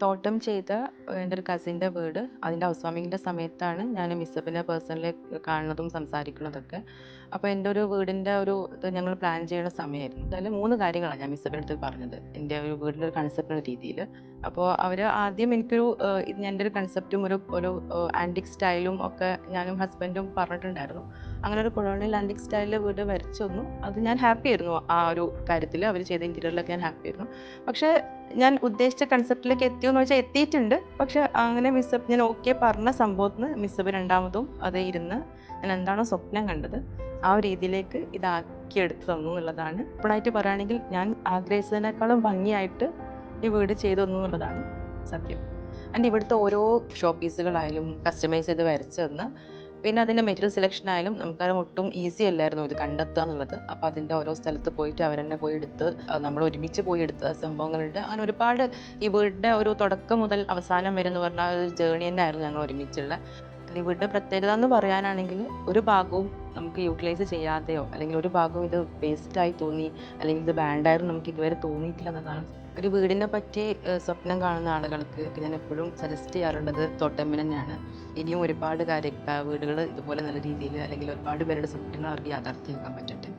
തോട്ടം ചെയ്ത എൻ്റെ ഒരു കസിൻ്റെ വീട് അതിൻ്റെ ഹൗസ് വാമിങ്ങിൻ്റെ സമയത്താണ് ഞാൻ മിസ്സപ്പിനെ പേഴ്സണലി കാണുന്നതും സംസാരിക്കുന്നതൊക്കെ. അപ്പോൾ എൻ്റെ ഒരു വീടിൻ്റെ ഒരു ഇത് ഞങ്ങൾ പ്ലാൻ ചെയ്യുന്ന സമയമായിരുന്നു. അതിൽ 3 കാര്യങ്ങളാണ് ഞാൻ മിസ്സപ്പിൻ്റെ അടുത്ത് പറഞ്ഞത് എൻ്റെ ഒരു വീടിൻ്റെ ഒരു കൺസെപ്റ്റ് രീതിയിൽ. അപ്പോൾ അവർ ആദ്യം എനിക്കൊരു എൻ്റെ ഒരു കൺസെപ്റ്റും ഒരു ഒരു ആൻറ്റിക് സ്റ്റൈലും ഒക്കെ ഞാനും ഹസ്ബൻഡും പറഞ്ഞിട്ടുണ്ടായിരുന്നു. അങ്ങനെ ഒരു കൊളോണിയൽ ആൻറ്റിക് സ്റ്റൈലിൽ വീട് വരച്ചു തന്നു. അത് ഞാൻ ഹാപ്പി ആയിരുന്നു. ആ ഒരു കാര്യത്തിൽ അവർ ചെയ്ത ഇൻറ്റീരിയറിലൊക്കെ ഞാൻ ഹാപ്പി ആയിരുന്നു. പക്ഷേ ഞാൻ ഉദ്ദേശിച്ച കൺസെപ്റ്റിലേക്ക് എത്തിയോന്ന് വെച്ചാൽ എത്തിയിട്ടുണ്ട്. പക്ഷെ അങ്ങനെ ഞാൻ ഓക്കെ പറഞ്ഞ സംഭവത്തിന് മിസ്സബ് രണ്ടാമതും അതേ ഇരുന്ന് ഞാൻ എന്താണോ സ്വപ്നം കണ്ടത് ആ ഒരു രീതിയിലേക്ക് ഇതാക്കിയെടുത്ത് തന്നു എന്നുള്ളതാണ്. ഇപ്പോഴായിട്ട് പറയുകയാണെങ്കിൽ ഞാൻ ആഗ്രഹിച്ചതിനേക്കാളും ഭംഗിയായിട്ട് ഈ വീട് ചെയ്തു തന്നു എന്നുള്ളതാണ് സത്യം. ആൻഡ് ഇവിടുത്തെ ഓരോ ഷോ പീസുകളായാലും കസ്റ്റമൈസ് ചെയ്ത് വരച്ച് തന്ന് പിന്നെ അതിൻ്റെ മെറ്റീരിയൽ സെലക്ഷൻ ആയാലും നമുക്കത് ഒട്ടും ഈസി അല്ലായിരുന്നു ഇത് കണ്ടെത്തുക എന്നുള്ളത്. അപ്പോൾ അതിൻ്റെ ഓരോ സ്ഥലത്ത് പോയിട്ട് അവരെന്നെ പോയി എടുത്ത് നമ്മൾ ഒരുമിച്ച് പോയി എടുത്ത സംഭവങ്ങളുണ്ട്. അങ്ങനെ ഒരുപാട് ഈ വീടിൻ്റെ ഒരു തുടക്കം മുതൽ അവസാനം വരെ എന്ന് പറഞ്ഞാൽ ഒരു ജേണി തന്നെ ആയിരുന്നു ഞങ്ങൾ ഒരുമിച്ചുള്ള. ഈ വീടിൻ്റെ പ്രത്യേകത എന്ന് പറയാനാണെങ്കിൽ ഒരു ഭാഗവും നമുക്ക് യൂട്ടിലൈസ് ചെയ്യാതെയോ അല്ലെങ്കിൽ ഒരു ഭാഗവും ഇത് വേസ്റ്റായി തോന്നി അല്ലെങ്കിൽ ഇത് ബാൻഡായിരുന്നു നമുക്ക് ഇതുവരെ തോന്നിയിട്ടില്ല എന്നതാണ്. ഒരു വീടിനെ പറ്റി സ്വപ്നം കാണുന്ന ആളുകൾക്ക് ഞാൻ എപ്പോഴും സജസ്റ്റ് ചെയ്യാറുള്ളത് തോട്ടമ്മ തന്നെയാണ്. ഇനിയും ഒരുപാട് വീടുകൾ ഇതുപോലെ നല്ല രീതിയിൽ അല്ലെങ്കിൽ ഒരുപാട് പേരുടെ സ്വപ്നങ്ങൾ അവർക്ക് യാഥാർത്ഥ്യമാക്കാൻ പറ്റട്ടെ.